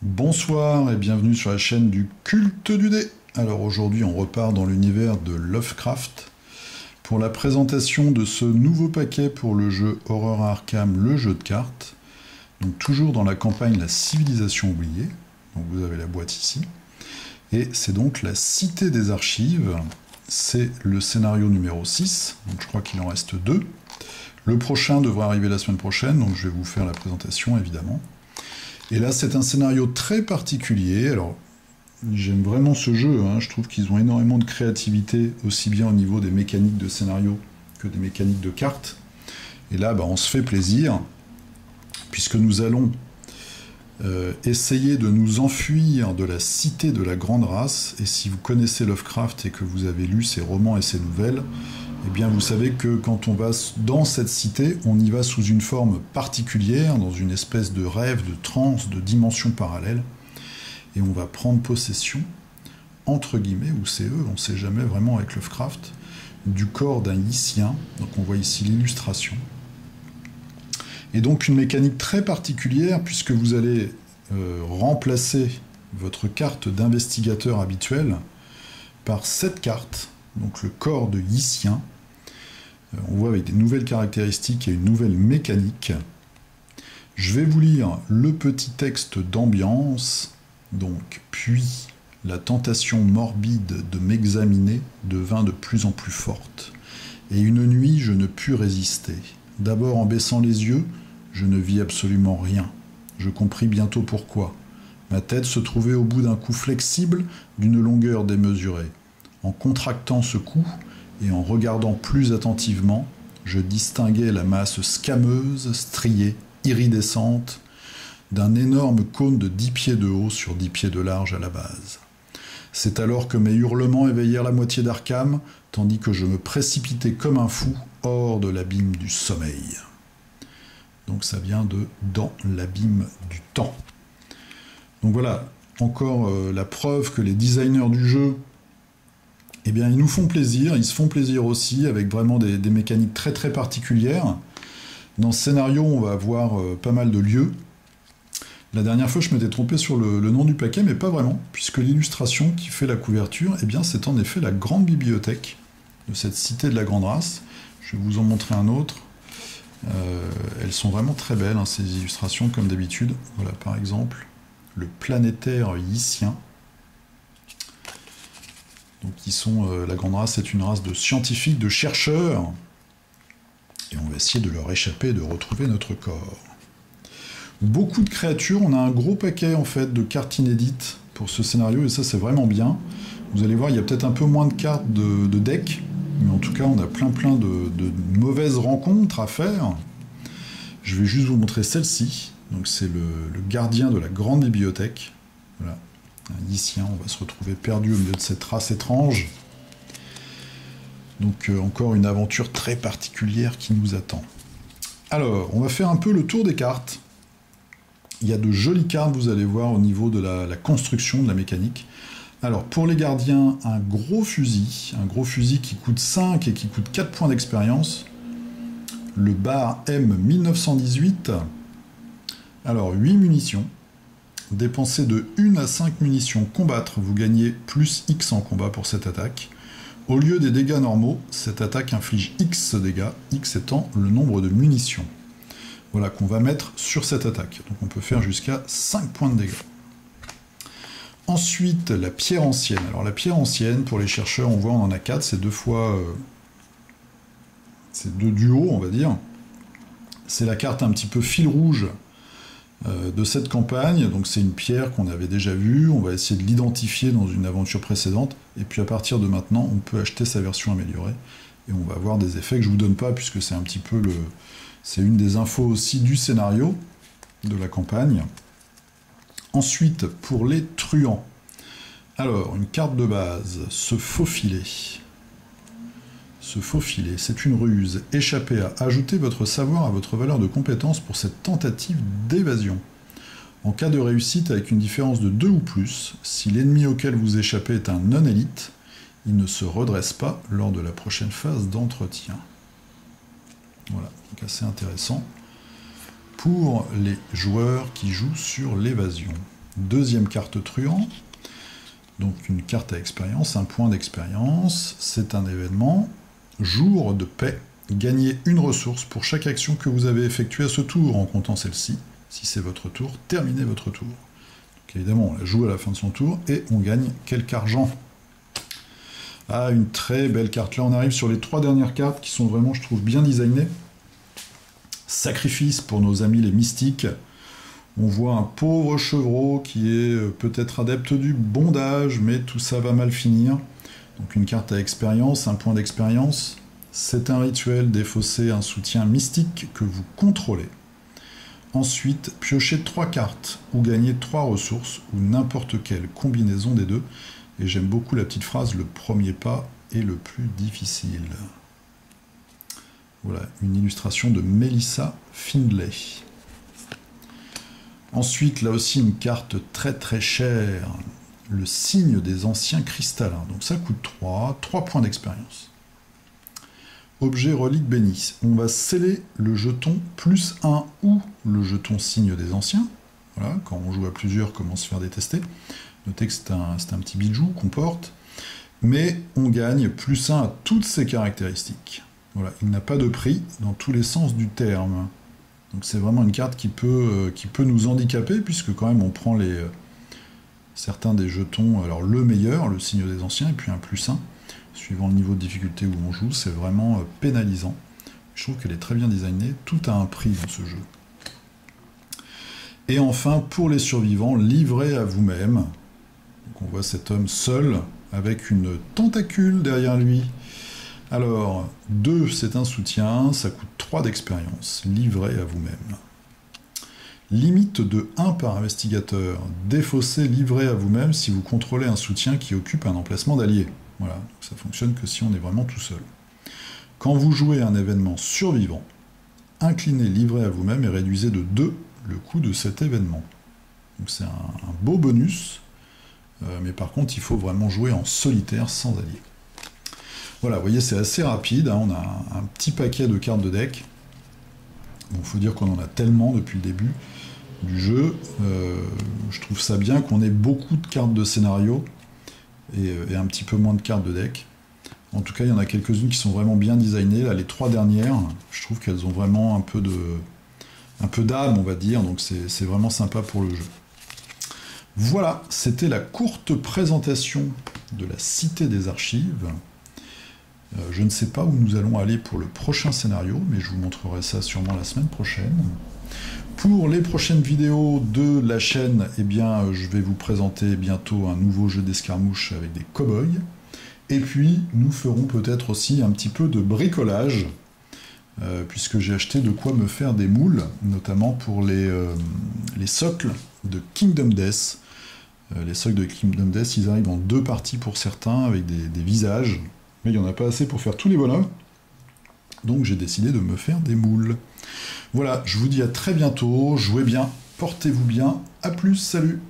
Bonsoir et bienvenue sur la chaîne du culte du dé. Alors aujourd'hui on repart dans l'univers de Lovecraft pour la présentation de ce nouveau paquet pour le jeu Horror Arkham, le jeu de cartes. Donc toujours dans la campagne La Civilisation oubliée, donc vous avez la boîte ici. Et c'est donc la Cité des Archives, c'est le scénario numéro 6, donc je crois qu'il en reste 2. Le prochain devrait arriver la semaine prochaine, donc je vais vous faire la présentation évidemment. Et là, c'est un scénario très particulier. Alors, j'aime vraiment ce jeu. Je trouve qu'ils ont énormément de créativité, aussi bien au niveau des mécaniques de scénario que des mécaniques de cartes. Et là, on se fait plaisir, puisque nous allons essayer de nous enfuir de la cité de la Grande Race. Et si vous connaissez Lovecraft et que vous avez lu ses romans et ses nouvelles, eh bien vous savez que quand on va dans cette cité, on y va sous une forme particulière, dans une espèce de rêve, de transe, de dimension parallèle, et on va prendre possession, entre guillemets, ou c'est eux, on ne sait jamais vraiment avec Lovecraft, du corps d'un Yissien, donc on voit ici l'illustration. Et donc une mécanique très particulière, puisque vous allez remplacer votre carte d'investigateur habituelle par cette carte, donc le corps de Yissien. On voit avec des nouvelles caractéristiques et une nouvelle mécanique. Je vais vous lire le petit texte d'ambiance. Donc, puis la tentation morbide de m'examiner devint de plus en plus forte. Et une nuit, je ne pus résister. D'abord, en baissant les yeux, je ne vis absolument rien. Je compris bientôt pourquoi. Ma tête se trouvait au bout d'un cou flexible d'une longueur démesurée. En contractant ce cou et en regardant plus attentivement, je distinguais la masse squameuse, striée, iridescente, d'un énorme cône de 10 pieds de haut sur 10 pieds de large à la base. C'est alors que mes hurlements éveillèrent la moitié d'Arkham, tandis que je me précipitais comme un fou hors de l'abîme du sommeil. Donc ça vient de « Dans l'abîme du temps ». Donc voilà, encore la preuve que les designers du jeu, eh bien, ils nous font plaisir, ils se font plaisir aussi, avec vraiment des mécaniques très très particulières. Dans ce scénario, on va avoir pas mal de lieux. La dernière fois, je m'étais trompé sur le nom du paquet, mais pas vraiment, puisque l'illustration qui fait la couverture, eh bien, c'est en effet la grande bibliothèque de cette cité de la Grande Race. Je vais vous en montrer un autre. Elles sont vraiment très belles, ces illustrations, comme d'habitude. Voilà, par exemple, le planétaire Yissien. Donc la Grande Race est une race de scientifiques, de chercheurs, et on va essayer de leur échapper et de retrouver notre corps. Beaucoup de créatures, on a un gros paquet en fait de cartes inédites pour ce scénario, et ça c'est vraiment bien. Vous allez voir, il y a peut-être un peu moins de cartes de deck, mais en tout cas on a plein de mauvaises rencontres à faire. Je vais juste vous montrer celle-ci, donc c'est le gardien de la grande bibliothèque. Voilà. Un Yissien, on va se retrouver perdu au milieu de cette race étrange. Donc encore une aventure très particulière qui nous attend. Alors, on va faire un peu le tour des cartes. Il y a de jolies cartes, vous allez voir, au niveau de la construction, de la mécanique. Alors, pour les gardiens, un gros fusil qui coûte 5 et qui coûte 4 points d'expérience. Le bar M 1918. Alors, 8 munitions. Dépensez de 1 à 5 munitions combattre, vous gagnez plus X en combat pour cette attaque. Au lieu des dégâts normaux, cette attaque inflige X dégâts, X étant le nombre de munitions. Voilà qu'on va mettre sur cette attaque. Donc on peut faire jusqu'à 5 points de dégâts. Ensuite, la pierre ancienne. Alors la pierre ancienne, pour les chercheurs, on voit on en a 4, c'est 2 fois... c'est 2 duos, on va dire. C'est la carte un petit peu fil rouge de cette campagne, donc c'est une pierre qu'on avait déjà vue, on va essayer de l'identifier dans une aventure précédente, et puis à partir de maintenant, on peut acheter sa version améliorée, et on va avoir des effets que je vous donne pas, puisque c'est un petit peu c'est une des infos aussi du scénario de la campagne. Ensuite, pour les truands, alors, une carte de base, se faufiler. Se faufiler, c'est une ruse. Échapper à ajouter votre savoir à votre valeur de compétence pour cette tentative d'évasion. En cas de réussite avec une différence de 2 ou plus, si l'ennemi auquel vous échappez est un non-élite, il ne se redresse pas lors de la prochaine phase d'entretien. Voilà, donc assez intéressant pour les joueurs qui jouent sur l'évasion. Deuxième carte truand. Donc une carte à expérience, un point d'expérience. C'est un événement. Jour de paix. Gagnez une ressource pour chaque action que vous avez effectuée à ce tour, en comptant celle-ci. Si c'est votre tour, terminez votre tour. Donc évidemment, on la joue à la fin de son tour et on gagne quelques argent. Ah, une très belle carte. Là, on arrive sur les 3 dernières cartes qui sont vraiment, je trouve, bien designées. Sacrifice pour nos amis les mystiques. On voit un pauvre chevreau qui est peut-être adepte du bondage, mais tout ça va mal finir. Donc une carte à expérience, un point d'expérience. C'est un rituel, défausser un soutien mystique que vous contrôlez. Ensuite, piochez 3 cartes ou gagnez 3 ressources ou n'importe quelle combinaison des deux. Et j'aime beaucoup la petite phrase, le premier pas est le plus difficile. Voilà, une illustration de Melissa Findlay. Ensuite, là aussi, une carte très très chère, le signe des anciens cristallins. Donc ça coûte 3 points d'expérience. Objet relique béni. On va sceller le jeton +1 ou le jeton signe des anciens. Voilà, quand on joue à plusieurs, comment se faire détester. Notez que c'est un petit bijou qu'on porte. Mais on gagne +1 à toutes ses caractéristiques. Voilà, il n'a pas de prix dans tous les sens du terme. Donc c'est vraiment une carte qui peut nous handicaper, puisque quand même on prend certains des jetons, alors le meilleur, le signe des anciens, et puis un +1, suivant le niveau de difficulté où on joue, c'est vraiment pénalisant. Je trouve qu'elle est très bien designée, tout a un prix dans ce jeu. Et enfin, pour les survivants, livrez à vous-même. Donc on voit cet homme seul, avec une tentacule derrière lui. Alors, 2, c'est un soutien, ça coûte 3 d'expérience. Livrez à vous-même. Limite de 1 par investigateur. Défaussez, livrez à vous-même si vous contrôlez un soutien qui occupe un emplacement d'allié. Voilà, donc ça fonctionne que si on est vraiment tout seul. Quand vous jouez un événement survivant, inclinez, livrez à vous-même et réduisez de 2 le coût de cet événement. Donc c'est un beau bonus, mais par contre il faut vraiment jouer en solitaire sans allié. Voilà, vous voyez, c'est assez rapide, hein, on a un petit paquet de cartes de deck. Bon, faut dire qu'on en a tellement depuis le début du jeu. Je trouve ça bien qu'on ait beaucoup de cartes de scénario et un petit peu moins de cartes de deck. En tout cas, il y en a quelques-unes qui sont vraiment bien designées. Là, les 3 dernières, je trouve qu'elles ont vraiment un peu d'âme, on va dire, donc c'est vraiment sympa pour le jeu. Voilà, c'était la courte présentation de la Cité des Archives. Je ne sais pas où nous allons aller pour le prochain scénario, mais je vous montrerai ça sûrement la semaine prochaine. Pour les prochaines vidéos de la chaîne, eh bien, je vais vous présenter bientôt un nouveau jeu d'escarmouche avec des cow-boys. Et puis, nous ferons peut-être aussi un petit peu de bricolage, puisque j'ai acheté de quoi me faire des moules, notamment pour les socles de Kingdom Death. Les socles de Kingdom Death, ils arrivent en 2 parties pour certains, avec des visages. Mais il n'y en a pas assez pour faire tous les bonhommes, donc j'ai décidé de me faire des moules. Voilà, je vous dis à très bientôt, jouez bien, portez-vous bien, à plus, salut!